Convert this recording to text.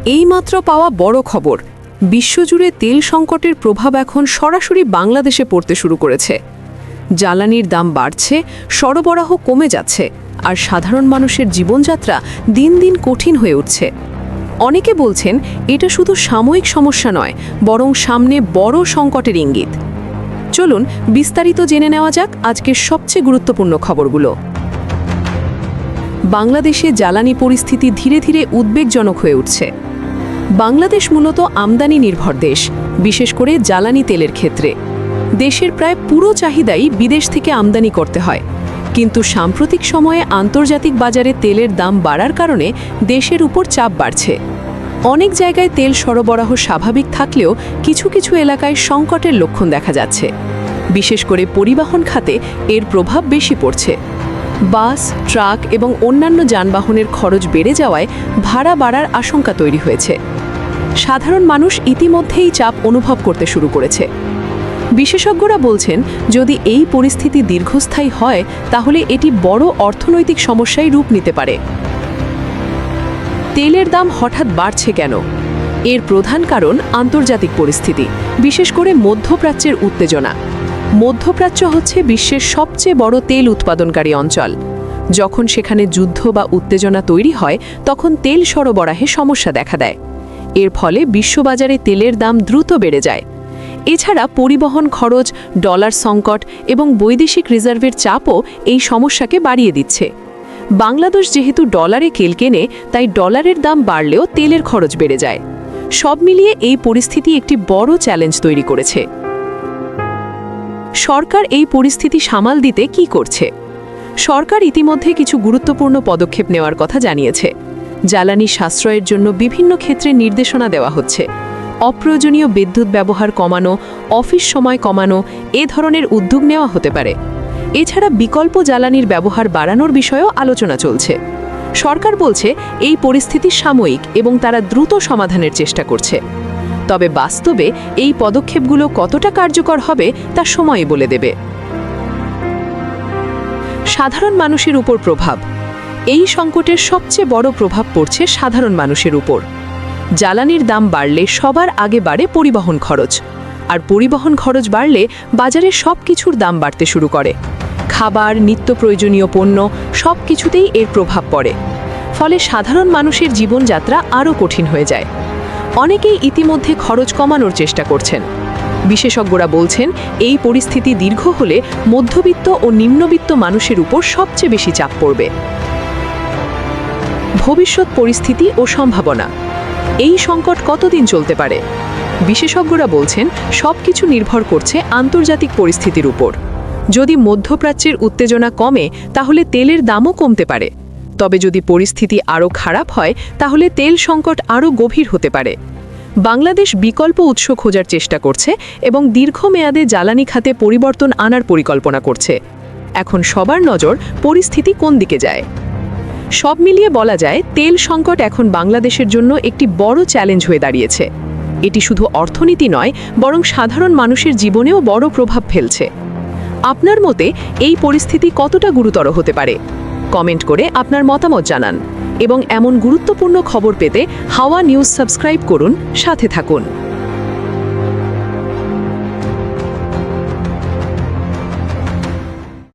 এইমাত্র পাওয়া বড় খবর, বিশ্বজুড়ে তেল সংকটের প্রভাব এখন সরাসরি বাংলাদেশে পড়তে শুরু করেছে। জ্বালানির দাম বাড়ছে, সরবরাহ কমে যাচ্ছে, আর সাধারণ মানুষের জীবনযাত্রা দিন দিন কঠিন হয়ে উঠছে। অনেকে বলছেন এটা শুধু সাময়িক সমস্যা নয়, বরং সামনে বড় সংকটের ইঙ্গিত। চলুন বিস্তারিত জেনে নেওয়া যাক আজকের সবচেয়ে গুরুত্বপূর্ণ খবরগুলো। বাংলাদেশে জ্বালানি পরিস্থিতি ধীরে ধীরে উদ্বেগজনক হয়ে উঠছে। বাংলাদেশ মূলত আমদানি নির্ভর দেশ, বিশেষ করে জ্বালানি তেলের ক্ষেত্রে। দেশের প্রায় পুরো চাহিদাই বিদেশ থেকে আমদানি করতে হয়, কিন্তু সাম্প্রতিক সময়ে আন্তর্জাতিক বাজারে তেলের দাম বাড়ার কারণে দেশের উপর চাপ বাড়ছে। অনেক জায়গায় তেল সরবরাহ স্বাভাবিক থাকলেও কিছু কিছু এলাকায় সংকটের লক্ষণ দেখা যাচ্ছে। বিশেষ করে পরিবহন খাতে এর প্রভাব বেশি পড়ছে। বাস, ট্রাক এবং অন্যান্য যানবাহনের খরচ বেড়ে যাওয়ায় ভাড়া বাড়ার আশঙ্কা তৈরি হয়েছে। সাধারণ মানুষ ইতিমধ্যেই চাপ অনুভব করতে শুরু করেছে। বিশেষজ্ঞরা বলছেন, যদি এই পরিস্থিতি দীর্ঘস্থায়ী হয় তাহলে এটি বড় অর্থনৈতিক সমস্যায় রূপ নিতে পারে। তেলের দাম হঠাৎ বাড়ছে কেন? এর প্রধান কারণ আন্তর্জাতিক পরিস্থিতি, বিশেষ করে মধ্যপ্রাচ্যের উত্তেজনা। মধ্যপ্রাচ্য হচ্ছে বিশ্বের সবচেয়ে বড় তেল উৎপাদনকারী অঞ্চল। যখন সেখানে যুদ্ধ বা উত্তেজনা তৈরি হয়, তখন তেল সরবরাহে সমস্যা দেখা দেয়। এর ফলে বিশ্ববাজারে তেলের দাম দ্রুত বেড়ে যায়। এছাড়া পরিবহন খরচ, ডলার সংকট এবং বৈদেশিক রিজার্ভের চাপও এই সমস্যাকে বাড়িয়ে দিচ্ছে। বাংলাদেশ যেহেতু ডলারে তেল কেনে, তাই ডলারের দাম বাড়লেও তেলের খরচ বেড়ে যায়। সব মিলিয়ে এই পরিস্থিতি একটি বড় চ্যালেঞ্জ তৈরি করেছে। সরকার এই পরিস্থিতি সামাল দিতে কি করছে? সরকার ইতিমধ্যে কিছু গুরুত্বপূর্ণ পদক্ষেপ নেওয়ার কথা জানিয়েছে। জ্বালানি সাশ্রয়ের জন্য বিভিন্ন ক্ষেত্রে নির্দেশনা দেওয়া হচ্ছে। অপ্রয়োজনীয় বিদ্যুৎ ব্যবহার কমানো, অফিস সময় কমানো, এ ধরনের উদ্যোগ নেওয়া হতে পারে। এছাড়া বিকল্প জ্বালানির ব্যবহার বাড়ানোর বিষয়েও আলোচনা চলছে। সরকার বলছে এই পরিস্থিতি সাময়িক এবং তারা দ্রুত সমাধানের চেষ্টা করছে। তবে বাস্তবে এই পদক্ষেপগুলো কতটা কার্যকর হবে তা সময়ই বলে দেবে। সাধারণ মানুষের উপর প্রভাব। এই সংকটের সবচেয়ে বড় প্রভাব পড়ছে সাধারণ মানুষের উপর। জ্বালানির দাম বাড়লে সবার আগে বাড়ে পরিবহন খরচ, আর পরিবহন খরচ বাড়লে বাজারে সব কিছুর দাম বাড়তে শুরু করে। খাবার, নিত্য প্রয়োজনীয় পণ্য সব কিছুতেই এর প্রভাব পড়ে। ফলে সাধারণ মানুষের জীবনযাত্রা আরও কঠিন হয়ে যায়। অনেকেই ইতিমধ্যে খরচ কমানোর চেষ্টা করছেন। বিশেষজ্ঞরা বলছেন, এই পরিস্থিতি দীর্ঘ হলে মধ্যবিত্ত ও নিম্নবিত্ত মানুষের উপর সবচেয়ে বেশি চাপ পড়বে। ভবিষ্যৎ পরিস্থিতি ও সম্ভাবনা। এই সংকট কতদিন চলতে পারে? বিশেষজ্ঞরা বলছেন, সবকিছু নির্ভর করছে আন্তর্জাতিক পরিস্থিতির উপর। যদি মধ্যপ্রাচ্যের উত্তেজনা কমে, তাহলে তেলের দামও কমতে পারে। তবে যদি পরিস্থিতি আরও খারাপ হয়, তাহলে তেল সংকট আরও গভীর হতে পারে। বাংলাদেশ বিকল্প উৎস খোঁজার চেষ্টা করছে এবং দীর্ঘমেয়াদে জ্বালানি খাতে পরিবর্তন আনার পরিকল্পনা করছে। এখন সবার নজর পরিস্থিতি কোন দিকে যায়। সব মিলিয়ে বলা যায়, তেল সংকট এখন বাংলাদেশের জন্য একটি বড় চ্যালেঞ্জ হয়ে দাঁড়িয়েছে। এটি শুধু অর্থনীতি নয়, বরং সাধারণ মানুষের জীবনেও বড় প্রভাব ফেলছে। আপনার মতে এই পরিস্থিতি কতটা গুরুতর হতে পারে? কমেন্ট করে আপনার মতামত জানান এবং এমন গুরুত্বপূর্ণ খবর পেতে হাওয়া নিউজ সাবস্ক্রাইব করুন, সাথে থাকুন।